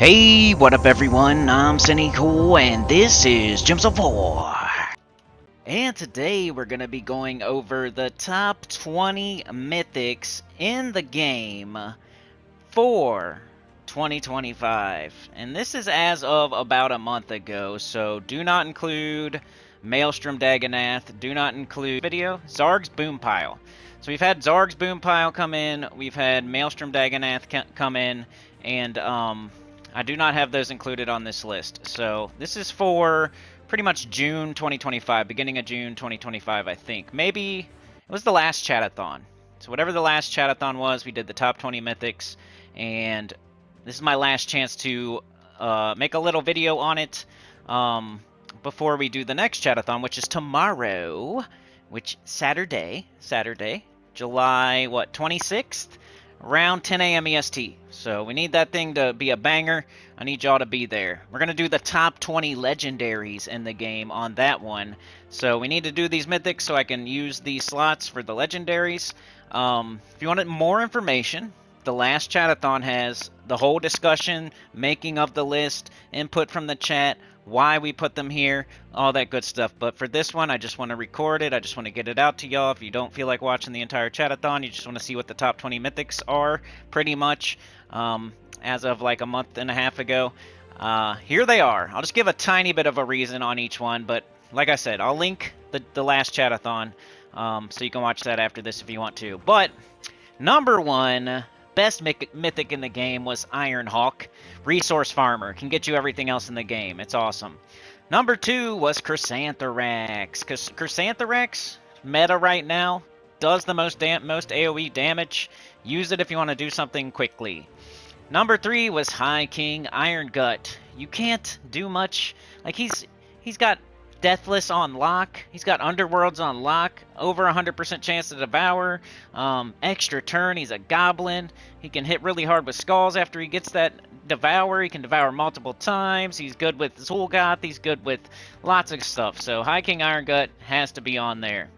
Hey, what up everyone? I'm Sinnycool and this is Gems of War. And today we're going to be going over the top 20 mythics in the game for 2025. And this is as of about a month ago, so do not include Maelstrom Dagonath, do not include video, Zarg's Boompile. So we've had Zarg's Boompile come in, we've had Maelstrom Dagonath come in, and I do not have those included on this list. So this is for pretty much June 2025, beginning of June 2025, I think. Maybe it was the last chatathon. So whatever the last chatathon was, we did the top 20 mythics, and this is my last chance to make a little video on it before we do the next chatathon, which is tomorrow, which Saturday, July, 26th? Around 10 a.m. EST. So we need that thing to be a banger. I need y'all to be there. We're going to do the top 20 legendaries in the game on that one. So we need to do these mythics so I can use these slots for the legendaries. If you wanted more information, the last chatathon has the whole discussion, making of the list, input from the chat, why we put them here, all that good stuff. But for this one, I just want to record it. I just want to get it out to y'all. If you don't feel like watching the entire chatathon, you just want to see what the top 20 mythics are, pretty much, as of like a month and a half ago. Here they are. I'll just give a tiny bit of a reason on each one, but like I said, I'll link the last chatathon, so you can watch that after this if you want to. But number one, best mythic in the game was Ironhawk. Resource Farmer. Can get you everything else in the game. It's awesome. Number two was Chrysantherax. Chrysantherax, meta right now, does the most AoE damage. Use it if you want to do something quickly. Number three was High King Iron Gut. You can't do much. Like, he's got Deathless on lock. He's got Underworlds on lock. Over 100% chance to devour. Extra turn. He's a goblin. He can hit really hard with skulls after he gets that devour. He can devour multiple times. He's good with Zul'Goth. He's good with lots of stuff. So High King Iron Gut has to be on there.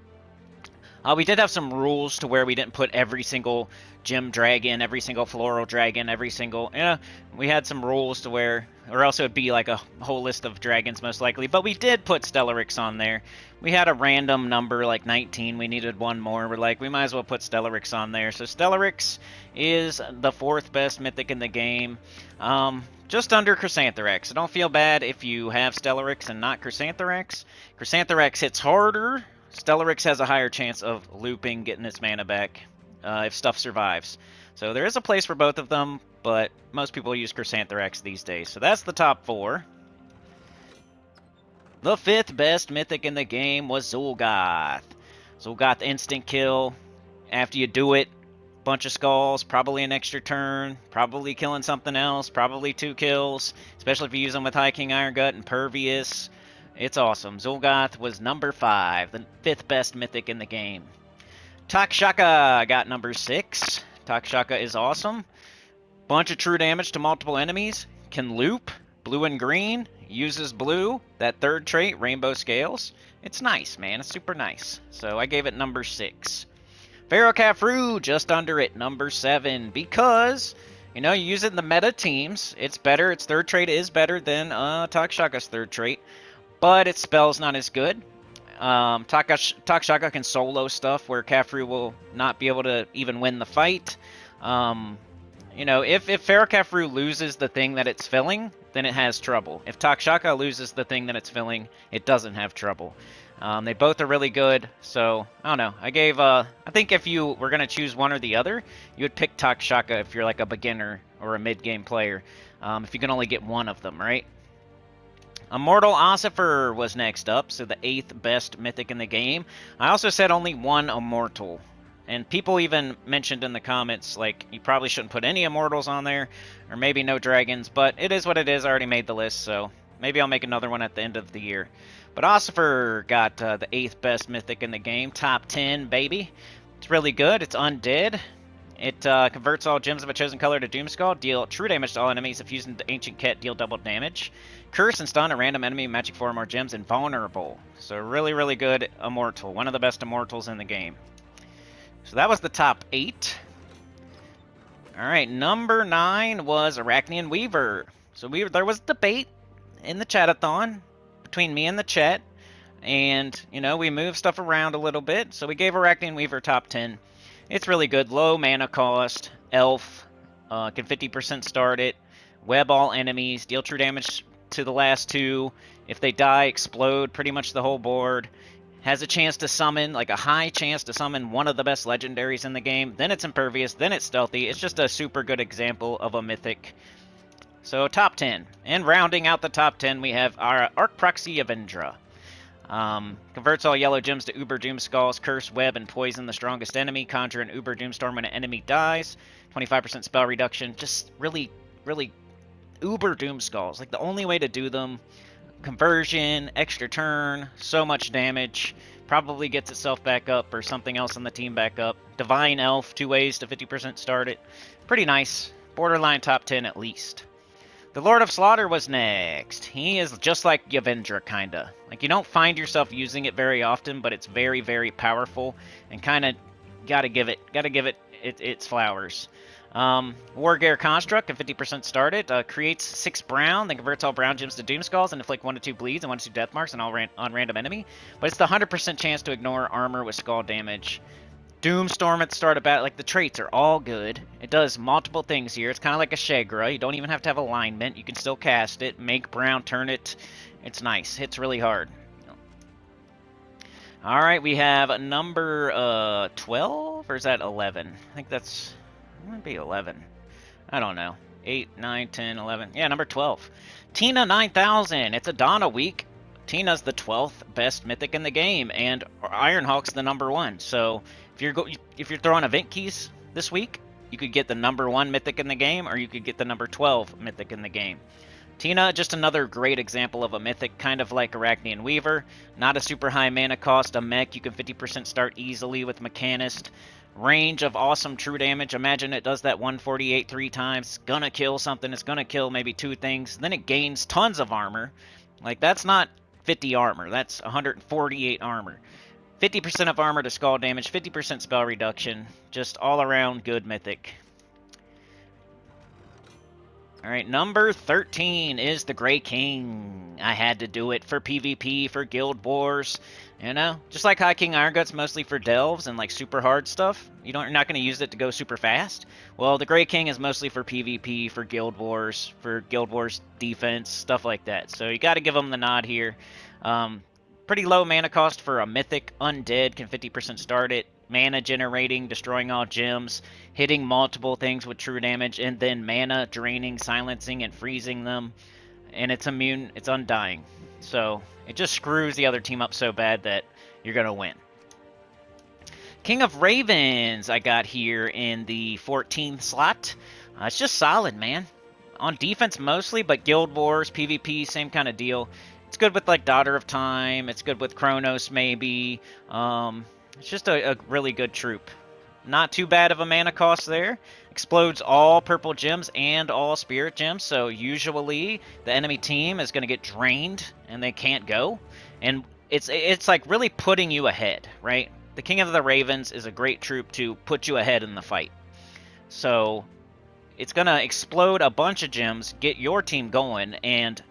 We did have some rules to where we didn't put every single gem dragon, every single floral dragon, every single, we had some rules to where, or else it would be like a whole list of dragons most likely, but we did put Stellarix on there. We had a random number like 19, we needed one more, we're like, we might as well put Stellarix on there. So Stellarix is the fourth best mythic in the game, just under Chrysantherax. So don't feel bad if you have Stellarix and not Chrysantherax. Chrysantherax hits harder. Stellarix has a higher chance of looping, getting its mana back, if stuff survives. So there is a place for both of them, but most people use Chrysantherax these days. So that's the top four. The fifth best mythic in the game was Zul'Goth. Zul'Goth instant kill. After you do it, bunch of skulls, probably an extra turn, probably killing something else, probably 2 kills, especially if you use them with High King Iron Gut and Pervious. It's awesome. Zul'Goth was number 5, the 5th best mythic in the game. Takshaka got number 6. Takshaka is awesome. Bunch of true damage to multiple enemies. Can loop. Blue and green. Uses blue. That third trait, Rainbow Scales. It's nice, man. It's super nice. So I gave it number 6. Pharaoh Khafre, just under it, number 7. Because, you use it in the meta teams. It's better. Its third trait is better than Takshaka's third trait. But its spell's not as good. Takshaka can solo stuff where Khafre will not be able to even win the fight. If Pharaoh Khafre loses the thing that it's filling, then it has trouble. If Takshaka loses the thing that it's filling, it doesn't have trouble. They both are really good, so, I don't know. I think if you were going to choose one or the other, you would pick Takshaka if you're like a beginner or a mid-game player. If you can only get one of them, right? Immortal Ossifer was next up, so the 8th best mythic in the game. I also said only one Immortal. And people even mentioned in the comments, like, you probably shouldn't put any Immortals on there, or maybe no dragons, but it is what it is. I already made the list, so maybe I'll make another one at the end of the year. But Ossifer got the 8th best mythic in the game, top 10, baby. It's really good. It's undead. It converts all gems of a chosen color to Doomskull, deal true damage to all enemies. If using the Ancient Ket, deal double damage. Curse and stun a random enemy, magic 4 or more gems, and vulnerable. So really, really good Immortal. One of the best Immortals in the game. So that was the top 8. Alright, number 9 was Arachnian Weaver. So there was debate in the chatathon between me and the chat. And, you know, we moved stuff around a little bit. So we gave Arachnian Weaver top 10. It's really good. Low mana cost. Elf. Can 50% start it. Web all enemies. Deal true damage to the last 2. If they die, explode pretty much the whole board. Has a chance to summon, like a high chance to summon one of the best legendaries in the game. Then it's impervious. Then it's stealthy. It's just a super good example of a mythic. So top 10. And rounding out the top 10, we have our Arc Proxy Avendra. Converts all yellow gems to Uber Doomskulls, Curse, Web, and Poison the strongest enemy. Conjure an Uber Doomstorm when an enemy dies. 25% spell reduction. Just really, really Uber Doomskulls. Like the only way to do them. Conversion, extra turn, so much damage. Probably gets itself back up or something else on the team back up. Divine Elf, 2 ways to 50% start it. Pretty nice. Borderline top 10 at least. The Lord of Slaughter was next. He is just like Yavendra, kinda. Like, you don't find yourself using it very often, but it's very, very powerful, and kinda gotta give it its flowers. Wargear Construct, can 50% start it. Creates 6 brown, then converts all brown gems to Doomskulls and inflict 1 to 2 bleeds and 1 to 2 death marks on random enemy. But it's the 100% chance to ignore armor with skull damage. Doomstorm at the start of battle, like the traits are all good. It does multiple things here. It's kind of like a Shagra. You don't even have to have alignment. You can still cast it, make brown, turn it. It's nice. Hits really hard. All right, we have number 12, or is that 11? I think that's, it might be 11. I don't know. 8, 9, 10, 11. Yeah, number 12. Tina 9000. It's a Donna week. Tina's the 12th best mythic in the game, and Ironhawk's the number 1. So if you're throwing event keys this week, you could get the number 1 mythic in the game, or you could get the number 12 mythic in the game. Tina, just another great example of a mythic, kind of like Arachnian Weaver. Not a super high mana cost, a mech you can 50% start easily with Mechanist. Range of awesome true damage. Imagine it does that 148 3 times. It's gonna kill something. It's gonna kill maybe 2 things. Then it gains tons of armor. Like, that's not 50 armor. That's 148 armor. 50% of armor to skull damage. 50% spell reduction. Just all around good mythic. Alright, number 13 is the Grey King. I had to do it for PvP, for Guild Wars. You know, just like High King Iron Guts, mostly for delves and like super hard stuff. You're not going to use it to go super fast. Well, the Grey King is mostly for PvP, for Guild Wars defense, stuff like that. So you got to give them the nod here. Pretty low mana cost for a mythic. Undead can 50% start it. Mana generating, destroying all gems, hitting multiple things with true damage, and then mana draining, silencing, and freezing them. And it's immune, it's undying. So it just screws the other team up so bad that you're going to win. King of Ravens I got here in the 14th slot. It's just solid, man. On defense mostly, but Guild Wars, PvP, same kind of deal. It's good with like Daughter of Time. It's good with Chronos maybe. It's just a really good troop. Not too bad of a mana cost there. Explodes all purple gems and all spirit gems. So usually the enemy team is going to get drained and they can't go. And it's like really putting you ahead, right? The King of the Ravens is a great troop to put you ahead in the fight. So it's going to explode a bunch of gems, get your team going, and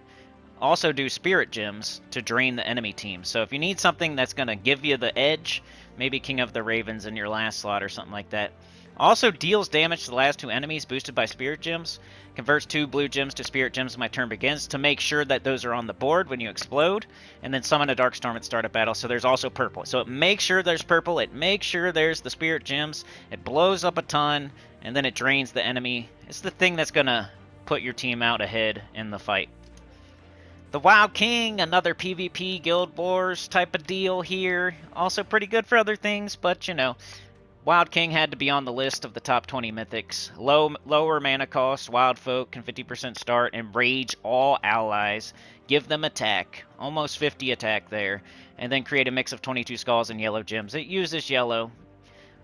also do spirit gems to drain the enemy team. So if you need something that's going to give you the edge, maybe King of the Ravens in your last slot or something like that. Also deals damage to the last 2 enemies boosted by spirit gems. Converts 2 blue gems to spirit gems when my turn begins to make sure that those are on the board when you explode. And then summon a dark storm at start of battle. So there's also purple. So it makes sure there's purple. It makes sure there's the spirit gems. It blows up a ton. And then it drains the enemy. It's the thing that's going to put your team out ahead in the fight. The Wild King, another PvP Guild Wars type of deal here. Also pretty good for other things, but you know, Wild King had to be on the list of the top 20 mythics. Lower mana cost, Wild Folk can 50% start, and Rage all allies. Give them attack, almost 50 attack there, and then create a mix of 22 skulls and yellow gems. It uses yellow.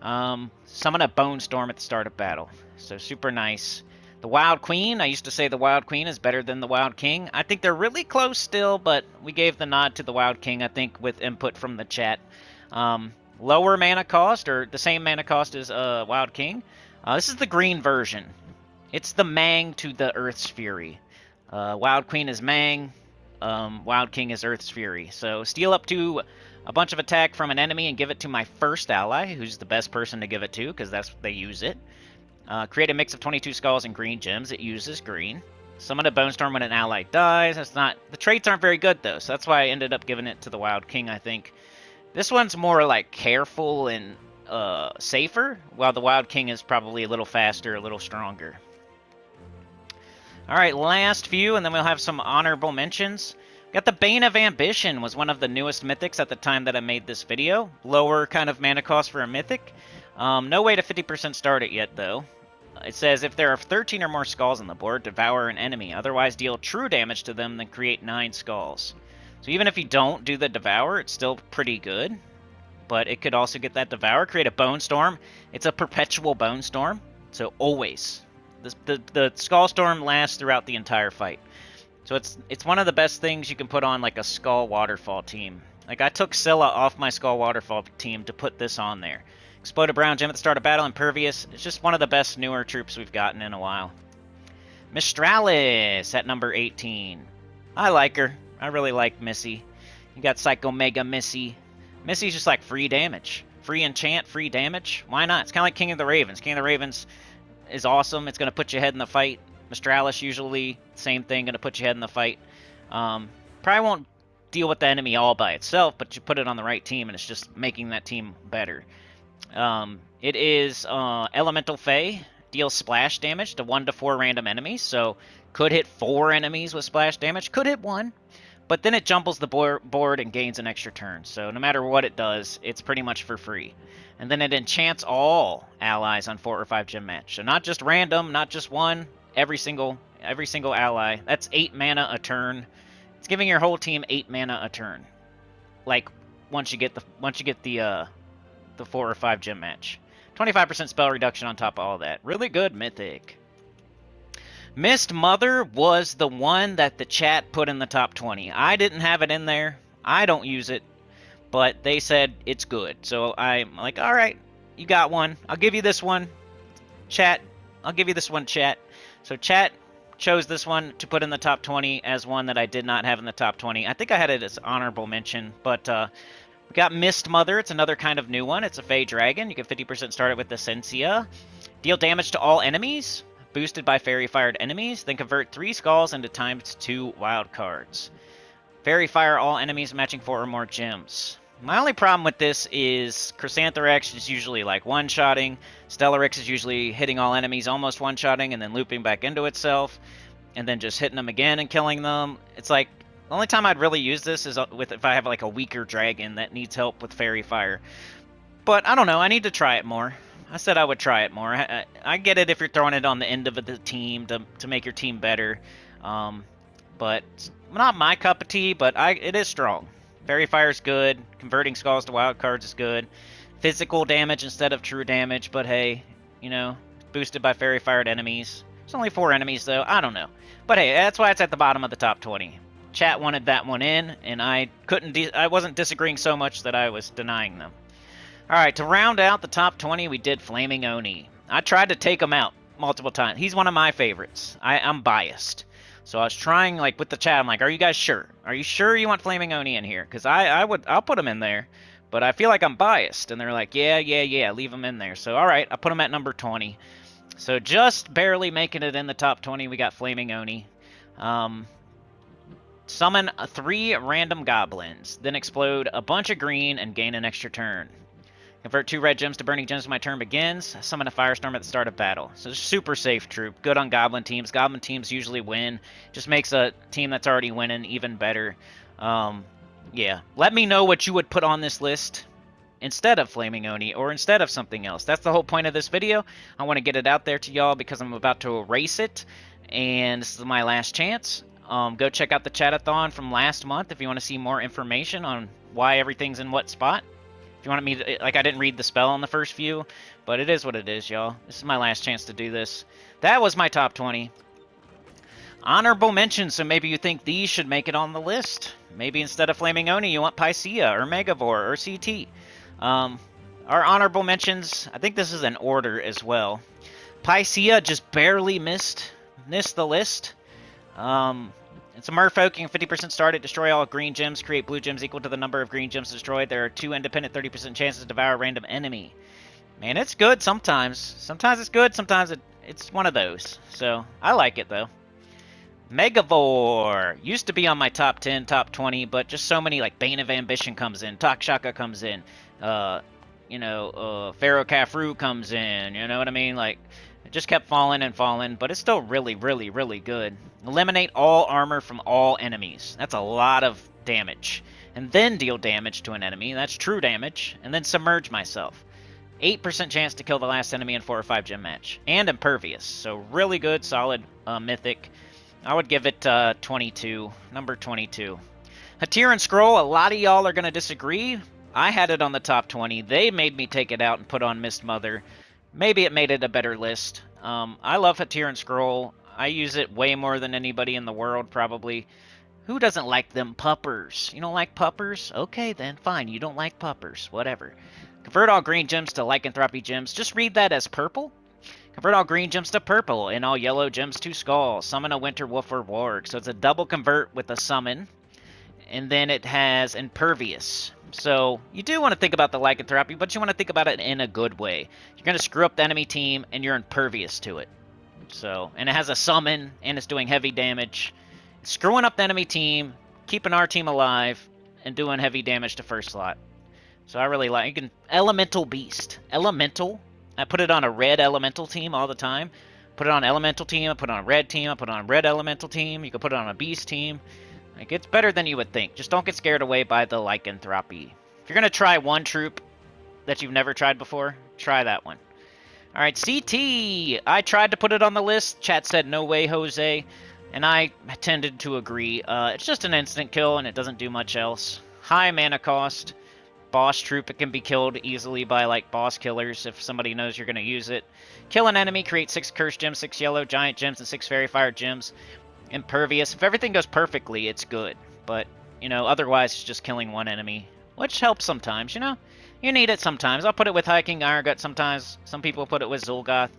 Summon a Bone Storm at the start of battle, so super nice. The Wild Queen, I used to say the Wild Queen is better than the Wild King. I think they're really close still, but we gave the nod to the Wild King, I think, with input from the chat. Lower mana cost, or the same mana cost as Wild King. This is the green version. It's the Mang to the Earth's Fury. Wild Queen is Mang. Wild King is Earth's Fury. So steal up to a bunch of attack from an enemy and give it to my first ally, who's the best person to give it to, because that's they use it. Create a mix of 22 skulls and green gems. It uses green. Summon a Bone Storm when an ally dies. That's not... The traits aren't very good, though, so that's why I ended up giving it to the Wild King, I think. This one's more, like, careful and safer, while the Wild King is probably a little faster, a little stronger. Alright, last few, and then we'll have some honorable mentions. Got the Bane of Ambition, was one of the newest mythics at the time that I made this video. Lower kind of mana cost for a mythic. No way to 50% start it yet, though. It says, if there are 13 or more skulls on the board, devour an enemy. Otherwise, deal true damage to them, then create 9 skulls. So even if you don't do the devour, it's still pretty good. But it could also get that devour, create a Bone Storm. It's a perpetual Bone Storm, so always. The Skull Storm lasts throughout the entire fight. So it's one of the best things you can put on like a Skull Waterfall team. Like I took Scylla off my Skull Waterfall team to put this on there. Explode a brown gem at the start of battle, Impervious. It's just one of the best newer troops we've gotten in a while. Mistralis at number 18. I like her. I really like Missy. You got Psycho Mega Missy. Missy's just like free damage. Free enchant, free damage. Why not? It's kind of like King of the Ravens. King of the Ravens is awesome. It's going to put you ahead in the fight. Mistralis usually, same thing, going to put you ahead in the fight. Probably won't deal with the enemy all by itself, but you put it on the right team, and it's just making that team better. It is Elemental Fae, deals splash damage to 1 to 4 random enemies, so could hit 4 enemies with splash damage, could hit 1, but then it jumbles the board and gains an extra turn, so no matter what it does, it's pretty much for free. And then it enchants all allies on 4 or 5 gem match, so not just random, not just one, every single ally. That's 8 mana a turn. It's giving your whole team 8 mana a turn, like once you get the 4 or 5 gem match. 25% spell reduction on top of all that. Really good mythic. Mist Mother was the one that the chat put in the top 20. I didn't have it in there. I don't use it, but they said it's good. So I'm like, all right, you got one. I'll give you this one, chat. I'll give you this one, chat. So chat chose this one to put in the top 20 as one that I did not have in the top 20. I think I had it as honorable mention, but we got Mist Mother. It's another kind of new one. It's a Fey Dragon. You can 50% start it with Essentia. Deal damage to all enemies, boosted by Fairy Fired enemies. Then convert 3 skulls into ×2 wild cards. Fairy Fire all enemies matching 4 or more gems. My only problem with this is Chrysanthrax is usually like one-shotting. Stellarix is usually hitting all enemies almost one-shotting and then looping back into itself. And then just hitting them again and killing them. It's like, the only time I'd really use this is if I have like a weaker dragon that needs help with Fairy Fire. But I don't know, I need to try it more. I said I would try it more. I get it if you're throwing it on the end of the team to make your team better. But it's not my cup of tea, but it is strong. Fairy Fire is good. Converting skulls to wild cards is good. Physical damage instead of true damage, but hey, you know, boosted by Fairy Fired enemies. It's only 4 enemies though, I don't know. But hey, that's why it's at the bottom of the top 20. Chat wanted that one in, and I wasn't disagreeing so much that I was denying them. Alright, to round out the top 20, we did Flaming Oni. I tried to take him out multiple times. He's one of my favorites. I'm biased. So I was trying, like, with the chat, I'm like, are you guys sure? Are you sure you want Flaming Oni in here? Because I'll put him in there, but I feel like I'm biased. And they're like, yeah, leave him in there. So, alright, I put him at number 20. So just barely making it in the top 20, we got Flaming Oni. Summon 3 random goblins, then explode a bunch of green and gain an extra turn. Convert 2 red gems to burning gems when my turn begins. Summon a firestorm at the start of battle. So super safe troop. Good on goblin teams. Goblin teams usually win. Just makes a team that's already winning even better. Yeah. Let me know what you would put on this list instead of Flaming Oni or instead of something else. That's the whole point of this video. I want to get it out there to y'all because I'm about to erase it. And this is my last chance. Go check out the chatathon from last month if you want to see more information on why everything's in what spot. If you want me to, like, I didn't read the spell on the first few, but it is what it is, y'all. This is my last chance to do this. That was my top 20. Honorable mentions, so maybe you think these should make it on the list. Maybe instead of Flaming Oni, you want Pycea, or Megavore, or CT. Our honorable mentions, I think this is an order as well. Pycea just barely missed the list. It's a merfolk. You can 50% start it, destroy all green gems, create blue gems equal to the number of green gems destroyed. There are 2 independent 30% chances to devour a random enemy. Man, it's good sometimes. Sometimes it's good, sometimes it's one of those. So, I like it, though. Megavore! Used to be on my top 10, top 20, but just so many, like, Bane of Ambition comes in, Takshaka comes in, Pharaoh Kafru comes in, you know what I mean? Like, it just kept falling and falling, but it's still really, really, really good. Eliminate all armor from all enemies. That's a lot of damage. And then deal damage to an enemy. That's true damage. And then submerge myself. 8% chance to kill the last enemy in 4 or 5 gem match. And impervious. So really good, solid mythic. I would give it 22. Number 22. Hatiran Scroll, a lot of y'all are going to disagree. I had it on the top 20. They made me take it out and put on Mist Mother. Maybe it made it a better list. I love Hatiran Scroll. I use it way more than anybody in the world, probably. Who doesn't like them puppers? You don't like puppers? Okay, then, fine. You don't like puppers. Whatever. Convert all green gems to lycanthropy gems. Just read that as purple. Convert all green gems to purple, and all yellow gems to skull. Summon a winter wolf or warg. So it's a double convert with a summon. And then it has impervious. So you do want to think about the lycanthropy, but you want to think about it in a good way. You're going to screw up the enemy team, and you're impervious to it. So, and it has a summon, and it's doing heavy damage. It's screwing up the enemy team, keeping our team alive, and doing heavy damage to first slot. So I really like. You can Elemental Beast. Elemental. I put it on a red Elemental team all the time. Put it on Elemental team. I put it on a red team. I put it on a red Elemental team. You can put it on a Beast team. Like, it's better than you would think. Just don't get scared away by the lycanthropy. If you're gonna try one troop that you've never tried before, try that one. All right, CT. I tried to put it on the list. Chat said no way, Jose, and I tended to agree. It's just an instant kill, and it doesn't do much else. High mana cost. Boss troop, it can be killed easily by, like, boss killers if somebody knows you're going to use it. Kill an enemy, create 6 cursed gems, 6 yellow giant gems, and 6 fairy fire gems. Impervious. If everything goes perfectly, it's good. But, you know, otherwise it's just killing one enemy, which helps sometimes, you know? You need it sometimes. I'll put it with Hiking Irongut sometimes. Some people put it with Zul'Goth.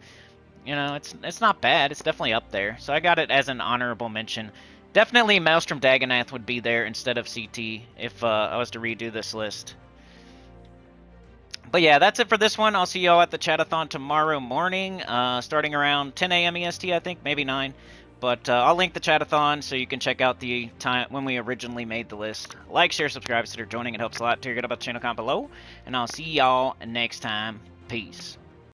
You know, it's not bad. It's definitely up there. So I got it as an honorable mention. Definitely Maelstrom Dagonath would be there instead of CT if I was to redo this list. But yeah, that's it for this one. I'll see y'all at the Chatathon tomorrow morning, starting around 10 a.m. EST, I think, maybe 9. But I'll link the Chatathon so you can check out the time when we originally made the list. Like, share, subscribe, consider joining. It helps a lot. Get about the channel comment below. And I'll see y'all next time. Peace.